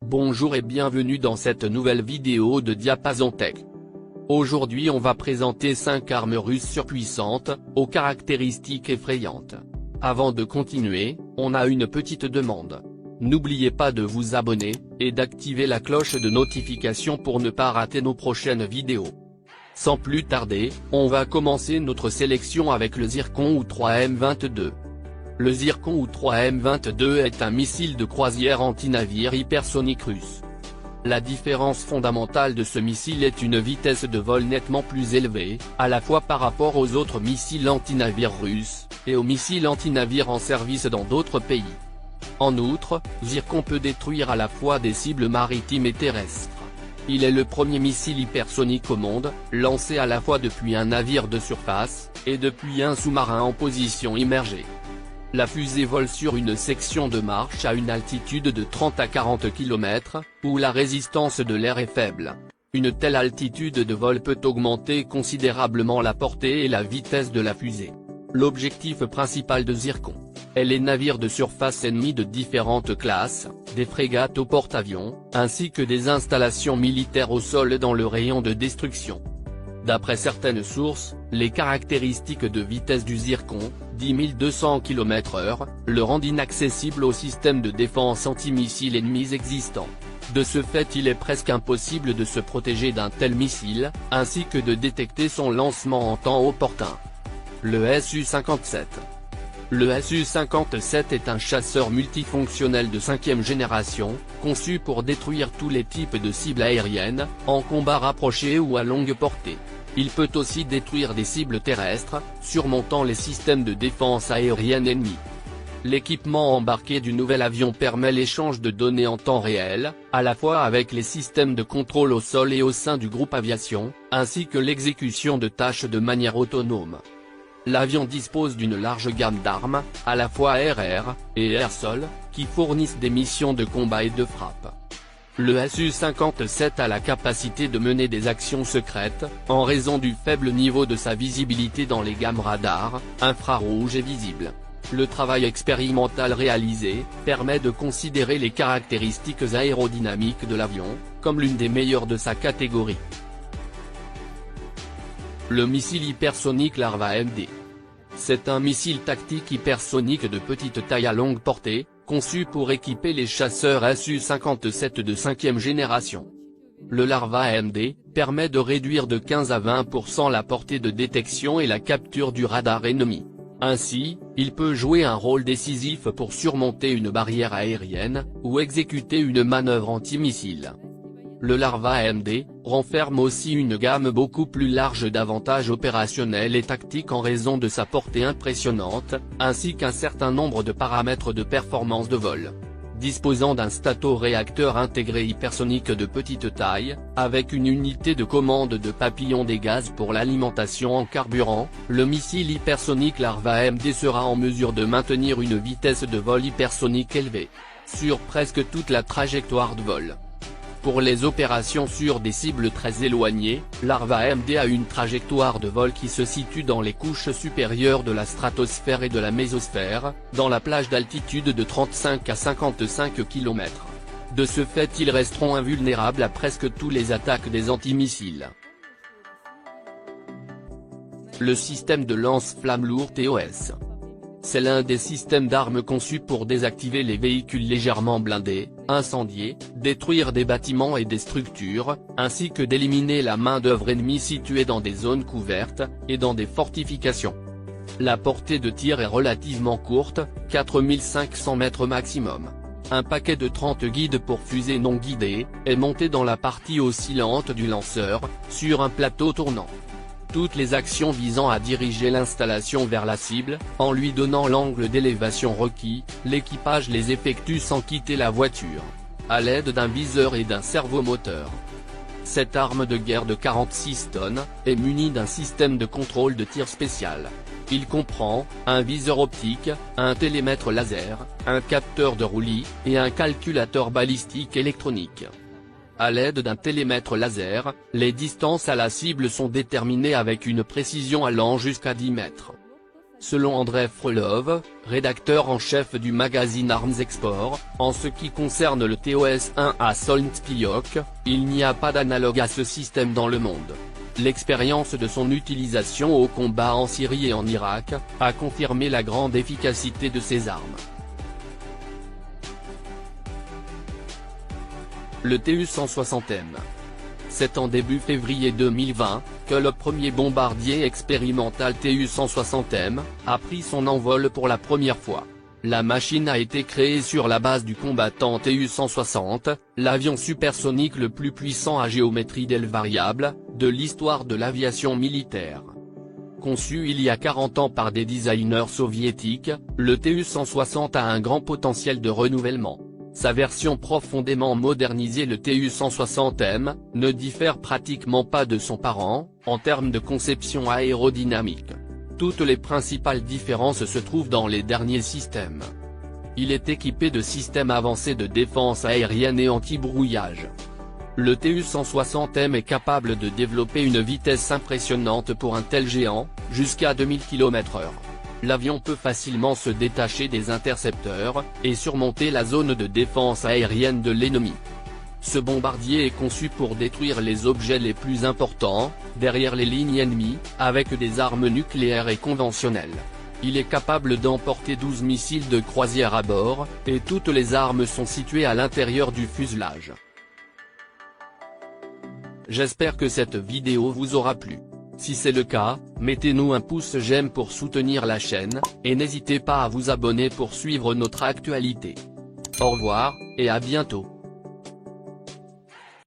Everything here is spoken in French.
Bonjour et bienvenue dans cette nouvelle vidéo de Diapason Tech. Aujourd'hui on va présenter 5 armes russes surpuissantes, aux caractéristiques effrayantes. Avant de continuer, on a une petite demande. N'oubliez pas de vous abonner, et d'activer la cloche de notification pour ne pas rater nos prochaines vidéos. Sans plus tarder, on va commencer notre sélection avec le Zircon U-3M22. Le Zircon U-3M22 est un missile de croisière anti-navire hypersonique russe. La différence fondamentale de ce missile est une vitesse de vol nettement plus élevée, à la fois par rapport aux autres missiles anti-navires russes, et aux missiles anti-navires en service dans d'autres pays. En outre, Zircon peut détruire à la fois des cibles maritimes et terrestres. Il est le premier missile hypersonique au monde, lancé à la fois depuis un navire de surface, et depuis un sous-marin en position immergée. La fusée vole sur une section de marche à une altitude de 30 à 40 km, où la résistance de l'air est faible. Une telle altitude de vol peut augmenter considérablement la portée et la vitesse de la fusée. L'objectif principal de Zircon est les navires de surface ennemis de différentes classes, des frégates au porte-avions, ainsi que des installations militaires au sol dans le rayon de destruction. D'après certaines sources, les caractéristiques de vitesse du Zircon, 10 200 km/h, le rendent inaccessible aux systèmes de défense anti-missiles ennemis existants. De ce fait il est presque impossible de se protéger d'un tel missile, ainsi que de détecter son lancement en temps opportun. Le Su-57. Le Su-57 est un chasseur multifonctionnel de 5e génération, conçu pour détruire tous les types de cibles aériennes, en combat rapproché ou à longue portée. Il peut aussi détruire des cibles terrestres, surmontant les systèmes de défense aérienne ennemis. L'équipement embarqué du nouvel avion permet l'échange de données en temps réel, à la fois avec les systèmes de contrôle au sol et au sein du groupe aviation, ainsi que l'exécution de tâches de manière autonome. L'avion dispose d'une large gamme d'armes, à la fois air-air, et air-sol, qui fournissent des missions de combat et de frappe. Le Su-57 a la capacité de mener des actions secrètes, en raison du faible niveau de sa visibilité dans les gammes radar, infrarouge et visible. Le travail expérimental réalisé, permet de considérer les caractéristiques aérodynamiques de l'avion, comme l'une des meilleures de sa catégorie. Le missile hypersonique Larva-MD. C'est un missile tactique hypersonique de petite taille à longue portée, conçu pour équiper les chasseurs Su-57 de 5e génération. Le Larva-MD permet de réduire de 15 à 20% la portée de détection et la capture du radar ennemi. Ainsi, il peut jouer un rôle décisif pour surmonter une barrière aérienne, ou exécuter une manœuvre antimissile. Le Larva-MD renferme aussi une gamme beaucoup plus large d'avantages opérationnels et tactiques en raison de sa portée impressionnante, ainsi qu'un certain nombre de paramètres de performance de vol. Disposant d'un stato-réacteur intégré hypersonique de petite taille, avec une unité de commande de papillon des gaz pour l'alimentation en carburant, le missile hypersonique Larva-MD sera en mesure de maintenir une vitesse de vol hypersonique élevée, sur presque toute la trajectoire de vol. Pour les opérations sur des cibles très éloignées, Larva-MD a une trajectoire de vol qui se situe dans les couches supérieures de la stratosphère et de la mésosphère, dans la plage d'altitude de 35 à 55 km. De ce fait ils resteront invulnérables à presque tous les attaques des antimissiles. Le système de lance-flammes lourd TOS. C'est l'un des systèmes d'armes conçus pour désactiver les véhicules légèrement blindés, incendier, détruire des bâtiments et des structures, ainsi que d'éliminer la main-d'œuvre ennemie située dans des zones couvertes, et dans des fortifications. La portée de tir est relativement courte, 4500 mètres maximum. Un paquet de 30 guides pour fusées non guidées, est monté dans la partie oscillante du lanceur, sur un plateau tournant. Toutes les actions visant à diriger l'installation vers la cible, en lui donnant l'angle d'élévation requis, l'équipage les effectue sans quitter la voiture, à l'aide d'un viseur et d'un servomoteur. Cette arme de guerre de 46 tonnes, est munie d'un système de contrôle de tir spécial. Il comprend, un viseur optique, un télémètre laser, un capteur de roulis, et un calculateur balistique électronique. À l'aide d'un télémètre laser, les distances à la cible sont déterminées avec une précision allant jusqu'à 10 mètres. Selon Andrei Frolov, rédacteur en chef du magazine Arms Export, en ce qui concerne le TOS-1 à Solntspiyok, il n'y a pas d'analogue à ce système dans le monde. L'expérience de son utilisation au combat en Syrie et en Irak a confirmé la grande efficacité de ces armes. Le TU-160M. C'est en début février 2020, que le premier bombardier expérimental TU-160M a pris son envol pour la première fois. La machine a été créée sur la base du combattant TU-160, l'avion supersonique le plus puissant à géométrie d'aile variable, de l'histoire de l'aviation militaire. Conçu il y a 40 ans par des designers soviétiques, le TU-160 a un grand potentiel de renouvellement. Sa version profondément modernisée, le TU-160M, ne diffère pratiquement pas de son parent, en termes de conception aérodynamique. Toutes les principales différences se trouvent dans les derniers systèmes. Il est équipé de systèmes avancés de défense aérienne et anti-brouillage. Le TU-160M est capable de développer une vitesse impressionnante pour un tel géant, jusqu'à 2000 km/h. L'avion peut facilement se détacher des intercepteurs, et surmonter la zone de défense aérienne de l'ennemi. Ce bombardier est conçu pour détruire les objets les plus importants, derrière les lignes ennemies, avec des armes nucléaires et conventionnelles. Il est capable d'emporter 12 missiles de croisière à bord, et toutes les armes sont situées à l'intérieur du fuselage. J'espère que cette vidéo vous aura plu. Si c'est le cas, mettez-nous un pouce j'aime pour soutenir la chaîne, et n'hésitez pas à vous abonner pour suivre notre actualité. Au revoir, et à bientôt.